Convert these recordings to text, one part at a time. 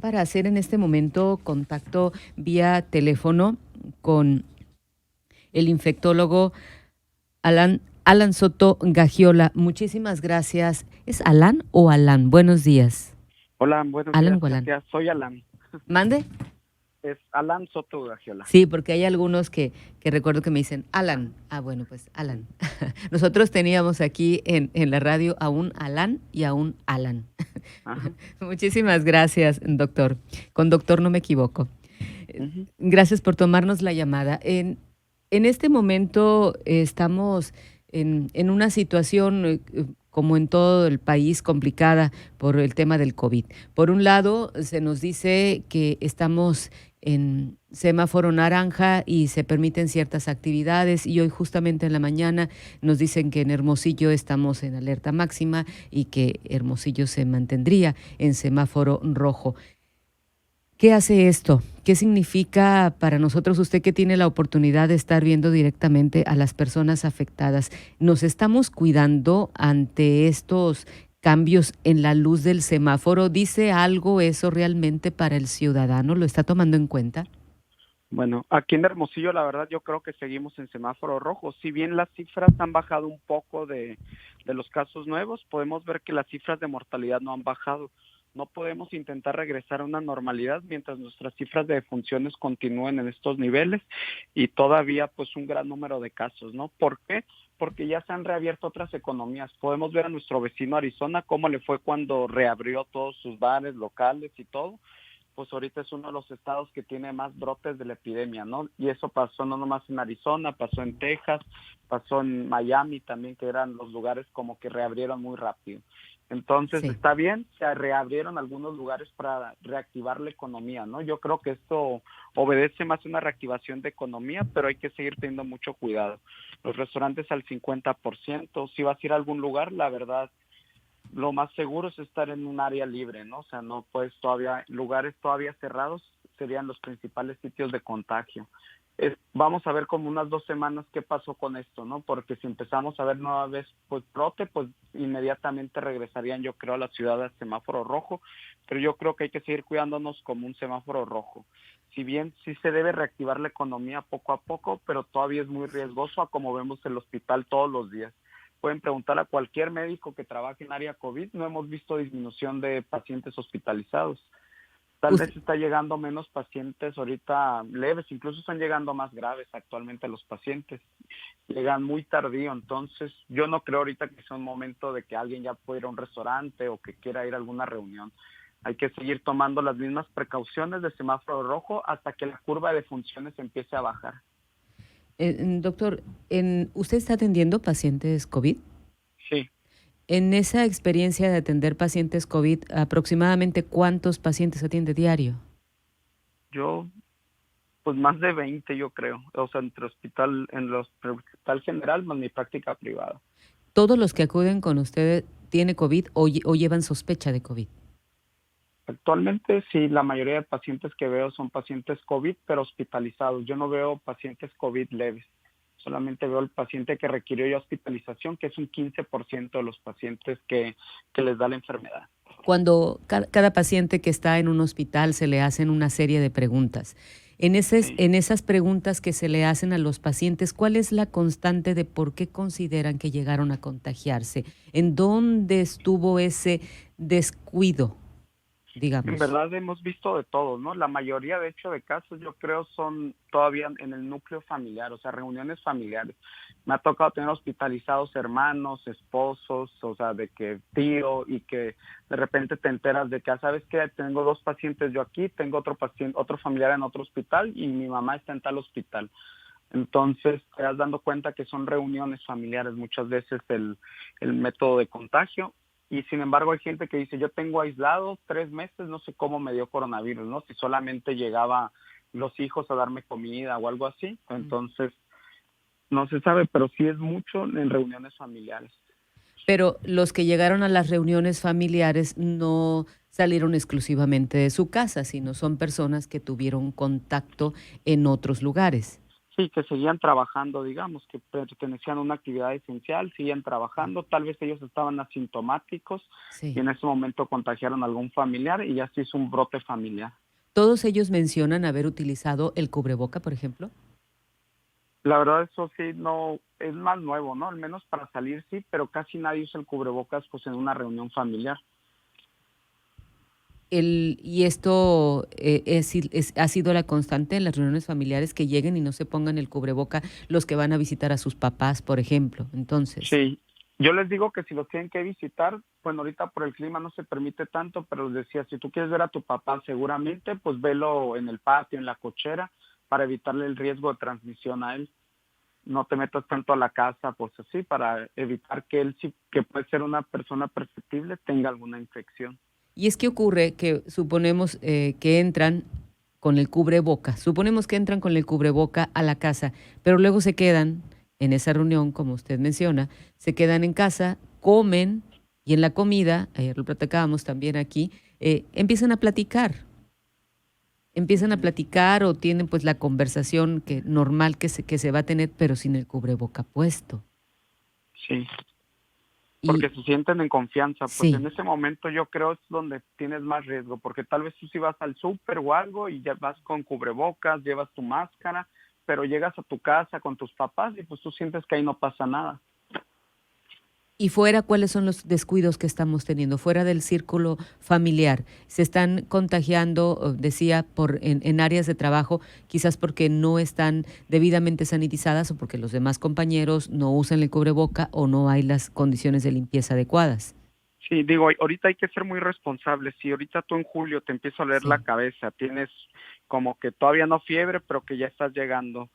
para hacer en este momento contacto vía teléfono con el infectólogo Alan Soto Gagiola. Muchísimas gracias. ¿Es Alan o Alan? Buenos días. Hola, buenos ¿Alan días, o Alan? Katia. Soy Alan. ¿Mande? Es Alan Soto Gagiola. Sí, porque hay algunos que recuerdo que me dicen Alan. Ah, bueno, pues Alan. Nosotros teníamos aquí en la radio a un Alan y a un Alan. Ajá. Muchísimas gracias, doctor. Con doctor no me equivoco. Ujú. Gracias por tomarnos la llamada. En este momento estamos en una situación, como en todo el país, complicada por el tema del COVID. Por un lado, se nos dice que estamos en semáforo naranja y se permiten ciertas actividades, y hoy justamente en la mañana nos dicen que en Hermosillo estamos en alerta máxima y que Hermosillo se mantendría en semáforo rojo. ¿Qué hace esto? ¿Qué significa para nosotros, usted que tiene la oportunidad de estar viendo directamente a las personas afectadas? ¿Nos estamos cuidando ante estos cambios en la luz del semáforo? ¿Dice algo eso realmente para el ciudadano? ¿Lo está tomando en cuenta? Bueno, aquí en Hermosillo, la verdad, yo creo que seguimos en semáforo rojo. Si bien las cifras han bajado un poco de los casos nuevos, podemos ver que las cifras de mortalidad no han bajado. No podemos intentar regresar a una normalidad mientras nuestras cifras de defunciones continúen en estos niveles y todavía pues un gran número de casos, ¿no? ¿Por qué? Porque ya se han reabierto otras economías. Podemos ver a nuestro vecino Arizona cómo le fue cuando reabrió todos sus bares, locales y todo. Pues ahorita es uno de los estados que tiene más brotes de la epidemia, ¿no? Y eso pasó no nomás en Arizona, pasó en Texas, pasó en Miami también, que eran los lugares como que reabrieron muy rápido. Entonces, Sí. está bien, se reabrieron algunos lugares para reactivar la economía, ¿no? Yo creo que esto obedece más a una reactivación de economía, pero hay que seguir teniendo mucho cuidado. Los restaurantes al 50%, si vas a ir a algún lugar, la verdad, lo más seguro es estar en un área libre, ¿no? O sea, no puedes todavía, lugares todavía cerrados serían los principales sitios de contagio. Vamos a ver como unas 2 semanas qué pasó con esto, ¿no? Porque si empezamos a ver nueva vez pues brote, pues inmediatamente regresarían, yo creo, a la ciudad al semáforo rojo, pero yo creo que hay que seguir cuidándonos como un semáforo rojo. Si bien sí se debe reactivar la economía poco a poco, pero todavía es muy riesgoso a como vemos el hospital todos los días. Pueden preguntar a cualquier médico que trabaje en área COVID, no hemos visto disminución de pacientes hospitalizados. Tal vez está llegando menos pacientes ahorita leves, incluso están llegando más graves actualmente los pacientes. Llegan muy tardío, entonces yo no creo ahorita que sea un momento de que alguien ya pueda ir a un restaurante o que quiera ir a alguna reunión. Hay que seguir tomando las mismas precauciones de semáforo rojo hasta que la curva de funciones empiece a bajar. Doctor, ¿usted está atendiendo pacientes COVID? Sí. En esa experiencia de atender pacientes COVID, ¿aproximadamente cuántos pacientes atiende diario? Yo pues más de 20 yo creo, o sea, entre hospital, en el hospital general más mi práctica privada. ¿Todos los que acuden con usted tiene COVID o llevan sospecha de COVID? Actualmente sí, la mayoría de pacientes que veo son pacientes COVID, pero hospitalizados. Yo no veo pacientes COVID leves, solamente veo el paciente que requirió ya hospitalización, que es un 15% de los pacientes que les da la enfermedad. Cuando cada paciente que está en un hospital se le hacen una serie de preguntas. Sí. En esas preguntas que se le hacen a los pacientes, ¿cuál es la constante de por qué consideran que llegaron a contagiarse? ¿En dónde estuvo ese descuido, En digamos? verdad hemos visto de todo, ¿no? La mayoría, de hecho, de casos yo creo son todavía en el núcleo familiar, o sea, reuniones familiares. Me ha tocado tener hospitalizados hermanos, esposos, o sea, de que tío y que de repente te enteras de que, ¿sabes qué? Tengo 2 pacientes yo aquí, tengo otro paciente, otro familiar en otro hospital y mi mamá está en tal hospital. Entonces te das dando cuenta que son reuniones familiares muchas veces el método de contagio. Y sin embargo hay gente que dice, yo tengo aislado 3 meses, no sé cómo me dio coronavirus, ¿no? Si solamente llegaba los hijos a darme comida o algo así. Entonces no se sabe, pero sí es mucho en reuniones familiares. Pero los que llegaron a las reuniones familiares no salieron exclusivamente de su casa, sino son personas que tuvieron contacto en otros lugares. Sí, que seguían trabajando, digamos, que pertenecían a una actividad esencial, seguían trabajando, tal vez ellos estaban asintomáticos y Sí. en ese momento contagiaron a algún familiar y ya se hizo un brote familiar. ¿Todos ellos mencionan haber utilizado el cubreboca, por ejemplo? La verdad eso sí no es más nuevo, ¿no? Al menos para salir sí, pero casi nadie usa el cubrebocas pues en una reunión familiar. Y esto ha sido la constante en las reuniones familiares que lleguen y no se pongan el cubreboca los que van a visitar a sus papás, por ejemplo. Entonces, Sí, yo les digo que si los tienen que visitar, bueno, ahorita por el clima no se permite tanto, pero les decía, si tú quieres ver a tu papá seguramente, pues velo en el patio, en la cochera, para evitarle el riesgo de transmisión a él. No te metas tanto a la casa, pues así, para evitar que él, sí, que puede ser una persona perceptible, tenga alguna infección. y es que ocurre que suponemos que entran con el cubreboca, suponemos que entran con el cubreboca a la casa, pero luego se quedan en esa reunión, como usted menciona, se quedan en casa, comen y en la comida, ayer lo platicábamos también aquí, empiezan a platicar. Empiezan a Ujú. platicar o tienen pues la conversación que normal que se va a tener, pero sin el cubreboca puesto. Sí, Y porque se sienten en confianza, pues en sí, ese momento yo creo es donde tienes más riesgo, porque tal vez tú si vas al súper o algo y ya vas con cubrebocas, llevas tu máscara, pero llegas a tu casa con tus papás y pues tú sientes que ahí no pasa nada. y fuera, ¿cuáles son los descuidos que estamos teniendo? Fuera del círculo familiar, se están contagiando, decía, en áreas de trabajo, quizás porque no están debidamente sanitizadas o porque los demás compañeros no usan el cubreboca o no hay las condiciones de limpieza adecuadas. Sí, digo, ahorita hay que ser muy responsables. Si ahorita tú en julio te empieza a doler la Sí, cabeza, tienes como que todavía no fiebre, pero que ya estás llegando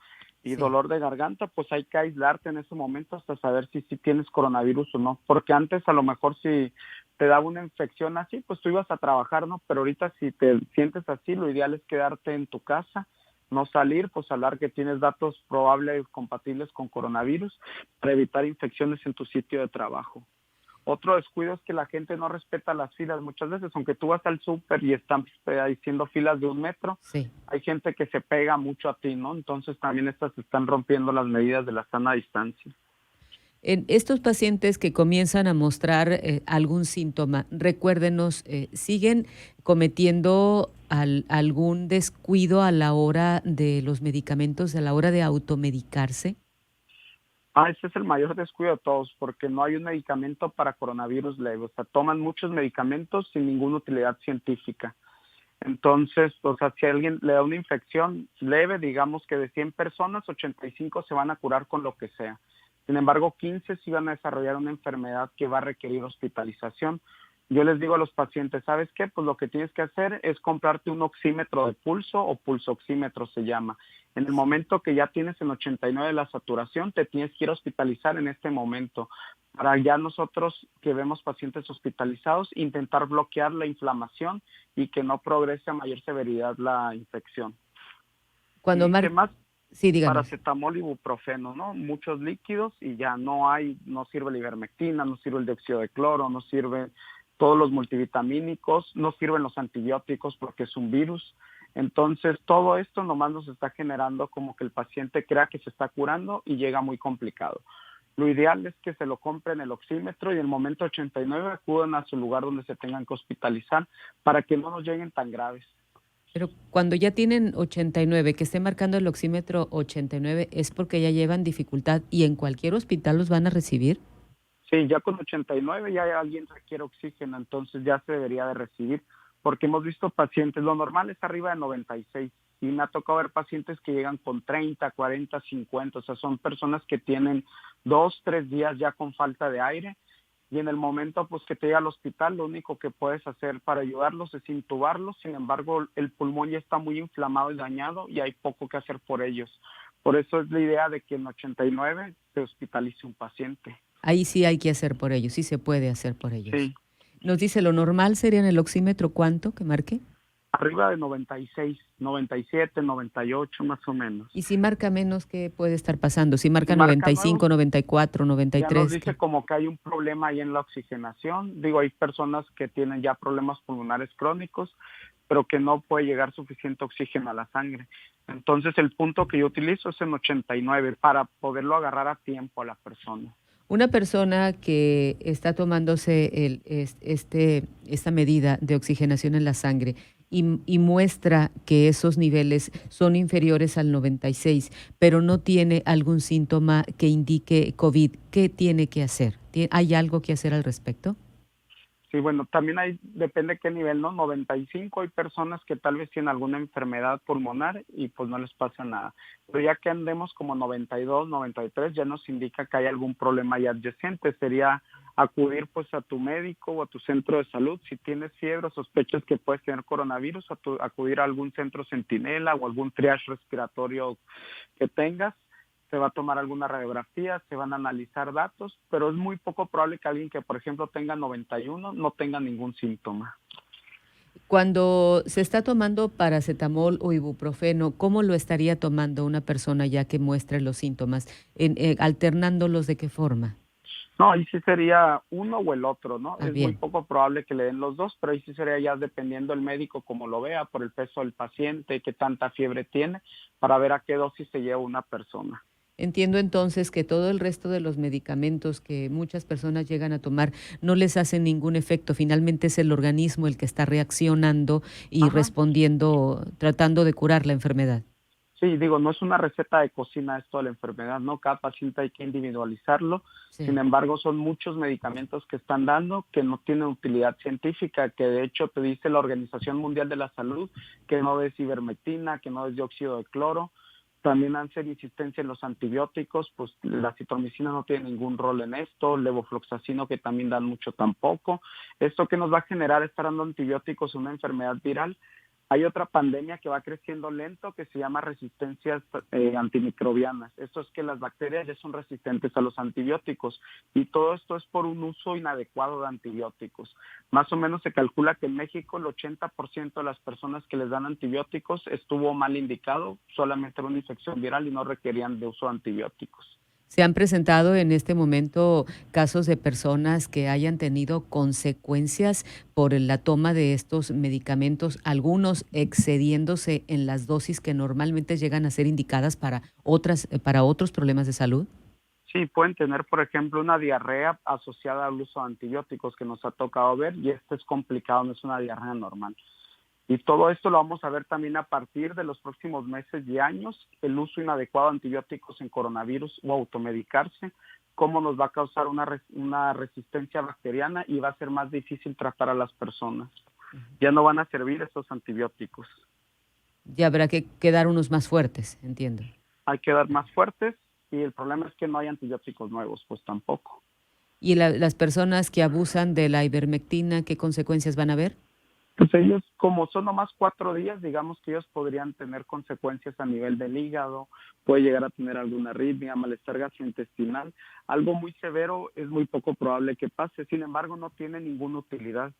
y sí. dolor de garganta, pues hay que aislarte en ese momento hasta saber si tienes coronavirus o no. Porque antes a lo mejor si te daba una infección así, pues tú ibas a trabajar, ¿no? Pero ahorita si te sientes así, lo ideal es quedarte en tu casa, no salir, pues hablar que tienes datos probables compatibles con coronavirus para evitar infecciones en tu sitio de trabajo. Otro descuido es que la gente no respeta las filas muchas veces, aunque tú vas al súper y están haciendo filas de 1 metro, Sí. hay gente que se pega mucho a ti, ¿no? Entonces también estas están rompiendo las medidas de la sana distancia. En estos pacientes que comienzan a mostrar algún síntoma, recuérdenos, ¿siguen cometiendo algún descuido a la hora de los medicamentos, a la hora de automedicarse? Ese es el mayor descuido de todos, porque no hay un medicamento para coronavirus leve, o sea, toman muchos medicamentos sin ninguna utilidad científica. Entonces, o sea, si a alguien le da una infección leve, digamos que de 100 personas, 85 se van a curar con lo que sea. Sin embargo, 15 sí van a desarrollar una enfermedad que va a requerir hospitalización. Yo les digo a los pacientes, ¿sabes qué? Pues lo que tienes que hacer es comprarte un oxímetro de pulso o pulsoxímetro se llama. En el Sí. momento que ya tienes en 89 la saturación, te tienes que ir a hospitalizar en este momento para ya nosotros que vemos pacientes hospitalizados intentar bloquear la inflamación y que no progrese a mayor severidad la infección. Cuando ¿Y qué más? sí, dígame. Paracetamol y ibuprofeno, ¿no? Muchos líquidos y ya no sirve la ivermectina, no sirve el dióxido de cloro, no sirve todos los multivitamínicos, no sirven los antibióticos porque es un virus. Entonces, todo esto nomás nos está generando como que el paciente crea que se está curando y llega muy complicado. Lo ideal es que se lo compren el oxímetro y en el momento 89 acudan a su lugar donde se tengan que hospitalizar para que no nos lleguen tan graves. Pero cuando ya tienen 89, que esté marcando el oxímetro 89, es porque ya llevan dificultad y en cualquier hospital los van a recibir. Sí, ya con 89 ya alguien requiere oxígeno, entonces ya se debería de recibir, porque hemos visto pacientes, lo normal es arriba de 96 y me ha tocado ver pacientes que llegan con 30, 40, 50, o sea, son personas que tienen 2, 3 días ya con falta de aire y en el momento pues que te llega al hospital lo único que puedes hacer para ayudarlos es intubarlos, sin embargo el pulmón ya está muy inflamado y dañado y hay poco que hacer por ellos. Por eso es la idea de que en 89 se hospitalice un paciente. Ahí sí hay que hacer por ellos, sí se puede hacer por ellos. Sí, Nos dice lo normal sería en el oxímetro, ¿cuánto que marque? arriba de 96, 97, 98 más o menos. Y si marca menos, ¿qué puede estar pasando? Si Si marca marca 95, nuevos, 94, ya nos 93, dice ¿qué? como que hay un problema ahí en la oxigenación. Digo, hay personas que tienen ya problemas pulmonares crónicos, pero que no puede llegar suficiente oxígeno a la sangre. Entonces el punto que yo utilizo es en 89 para poderlo agarrar a tiempo a la persona. Una persona que está tomándose esta medida de oxigenación en la sangre y muestra que esos niveles son inferiores al 96, pero no tiene algún síntoma que indique COVID, ¿qué tiene que hacer? ¿Hay algo que hacer al respecto? Sí, bueno, también depende qué nivel, ¿no? 95 hay personas que tal vez tienen alguna enfermedad pulmonar y pues no les pasa nada. Pero ya que andemos como 92, 93, ya nos indica que hay algún problema ya adyacente. Sería acudir pues a tu médico o a tu centro de salud. Si tienes fiebre o sospechas que puedes tener coronavirus, acudir a algún centro centinela o algún triage respiratorio que tengas. Se va a tomar alguna radiografía, se van a analizar datos, pero es muy poco probable que alguien que, por ejemplo, tenga 91 no tenga ningún síntoma. Cuando se está tomando paracetamol o ibuprofeno, ¿cómo lo estaría tomando una persona ya que muestre los síntomas? ¿Alternándolos de qué forma? No, ahí sí sería uno o el otro, ¿no? Ah, Es muy bien. poco probable que le den los dos, pero ahí sí sería ya dependiendo el médico como lo vea, por el peso del paciente, qué tanta fiebre tiene, para ver a qué dosis se lleva una persona. Entiendo entonces que todo el resto de los medicamentos que muchas personas llegan a tomar no les hacen ningún efecto. Finalmente es el organismo el que está reaccionando y Ajá. respondiendo, tratando de curar la enfermedad. Sí, digo, no es una receta de cocina esto de la enfermedad, ¿no? Cada paciente hay que individualizarlo. Sin Sí. embargo, son muchos medicamentos que están dando que no tienen utilidad científica, que de hecho te dice la Organización Mundial de la Salud que no es ivermectina, que no es dióxido de cloro. También hacen insistencia en los antibióticos, pues la citromicina no tiene ningún rol en esto, levofloxacino que también dan mucho tampoco. Esto que nos va a generar estar dando antibióticos una enfermedad viral. Hay otra pandemia que va creciendo lento que se llama resistencias antimicrobianas. Esto es que las bacterias ya son resistentes a los antibióticos y todo esto es por un uso inadecuado de antibióticos. Más o menos se calcula que en México el 80% de las personas que les dan antibióticos estuvo mal indicado, solamente era una infección viral y no requerían de uso de antibióticos. ¿Se han presentado en este momento casos de personas que hayan tenido consecuencias por la toma de estos medicamentos, algunos excediéndose en las dosis que normalmente llegan a ser indicadas para otros problemas de salud? Sí, pueden tener, por ejemplo, una diarrea asociada al uso de antibióticos que nos ha tocado ver y esto es complicado, no es una diarrea normal. Y todo esto lo vamos a ver también a partir de los próximos meses y años, el uso inadecuado de antibióticos en coronavirus o automedicarse, cómo nos va a causar una resistencia bacteriana y va a ser más difícil tratar a las personas. Ya no van a servir esos antibióticos. Ya habrá que dar unos más fuertes, entiendo. Hay que dar más fuertes y el problema es que no hay antibióticos nuevos, pues tampoco. ¿Y las personas que abusan de la ivermectina, qué consecuencias van a haber? Pues ellos, como son nomás 4 días, digamos que ellos podrían tener consecuencias a nivel del hígado, puede llegar a tener alguna arritmia, malestar gastrointestinal. Algo muy severo es muy poco probable que pase, sin embargo no tiene ninguna utilidad.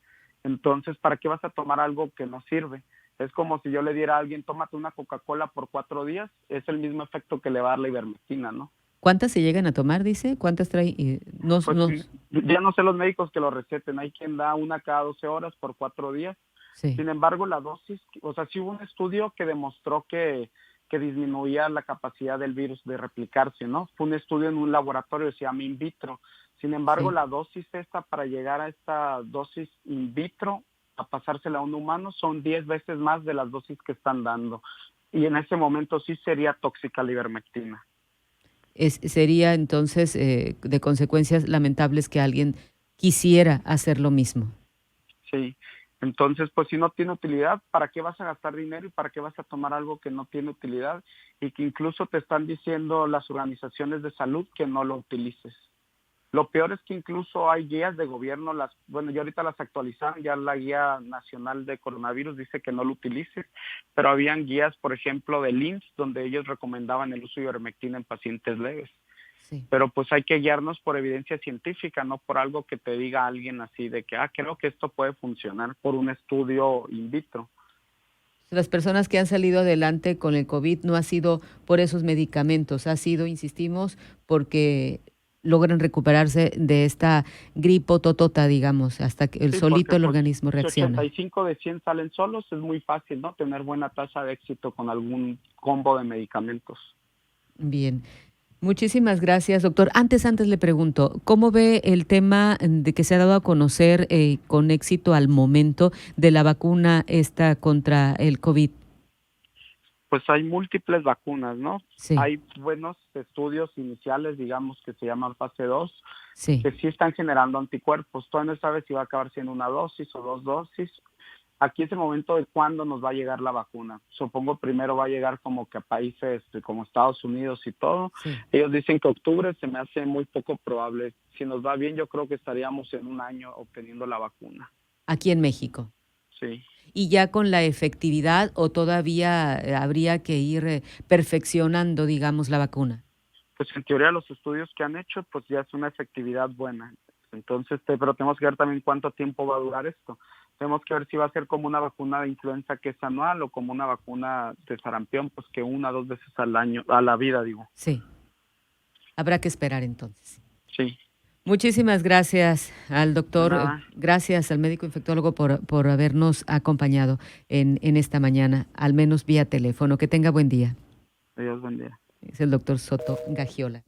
Entonces, ¿para qué vas a tomar algo que no sirve? Es como si yo le diera a alguien, tómate una Coca-Cola por 4 días, es el mismo efecto que le va a dar la ivermectina, ¿no? ¿Cuántas se llegan a tomar, dice? ¿Cuántas trae? No, Pues no, ya no sé los médicos que lo receten, hay quien da una cada 12 horas por 4 días. sí. Sin embargo, la dosis, o sea, sí hubo un estudio que demostró que disminuía la capacidad del virus de replicarse, ¿no? Fue un estudio en un laboratorio que se llama in vitro. Sin embargo, Sí. la dosis esta, para llegar a esta dosis in vitro, a pasársela a un humano, son 10 veces más de las dosis que están dando. Y en ese momento sí sería tóxica la ivermectina. Sería entonces de consecuencias lamentables que alguien quisiera hacer lo mismo. Sí, entonces pues si no tiene utilidad, ¿para qué vas a gastar dinero y para qué vas a tomar algo que no tiene utilidad y que incluso te están diciendo las organizaciones de salud que no lo utilices? Lo peor es que incluso hay guías de gobierno, bueno, ya ahorita las actualizaron, ya la guía nacional de coronavirus dice que no lo utilices, pero habían guías, por ejemplo, del IMSS, donde ellos recomendaban el uso de ivermectina en pacientes leves. Sí. Pero pues hay que guiarnos por evidencia científica, no por algo que te diga alguien así de que, creo que esto puede funcionar por un estudio in vitro. Las personas que han salido adelante con el COVID no ha sido por esos medicamentos, ha sido, insistimos, porque logran recuperarse de esta gripo totota, digamos, hasta que el Sí, solito porque el pues organismo si reacciona. 85 de 100 salen solos, es muy fácil, ¿no? Tener buena tasa de éxito con algún combo de medicamentos. Bien. Muchísimas gracias, doctor. Antes le pregunto, ¿cómo ve el tema de que se ha dado a conocer con éxito al momento de la vacuna esta contra el COVID? Pues hay múltiples vacunas, ¿no? Sí, Hay buenos estudios iniciales, digamos, que se llaman fase 2, sí. que sí están generando anticuerpos. Todavía no sabe si va a acabar siendo una dosis o dos dosis. Aquí es el momento de cuándo nos va a llegar la vacuna. Supongo primero va a llegar como que a países como Estados Unidos y todo. Sí, Ellos dicen que octubre, se me hace muy poco probable. Si nos va bien, yo creo que estaríamos en un año obteniendo la vacuna. aquí en México. Sí. ¿Y ya con la efectividad o todavía habría que ir perfeccionando, digamos, la vacuna? Pues en teoría los estudios que han hecho, pues ya es una efectividad buena. Entonces, pero tenemos que ver también cuánto tiempo va a durar esto. Tenemos que ver si va a ser como una vacuna de influenza que es anual o como una vacuna de sarampión, pues que una o dos veces al año, a la vida, digo. Sí, habrá que esperar entonces. Sí, Muchísimas gracias al de doctor, nada. gracias al médico infectólogo por habernos acompañado en esta mañana, al menos vía teléfono. Que tenga buen día. Dios bendiga. Es el doctor Soto Gagiola.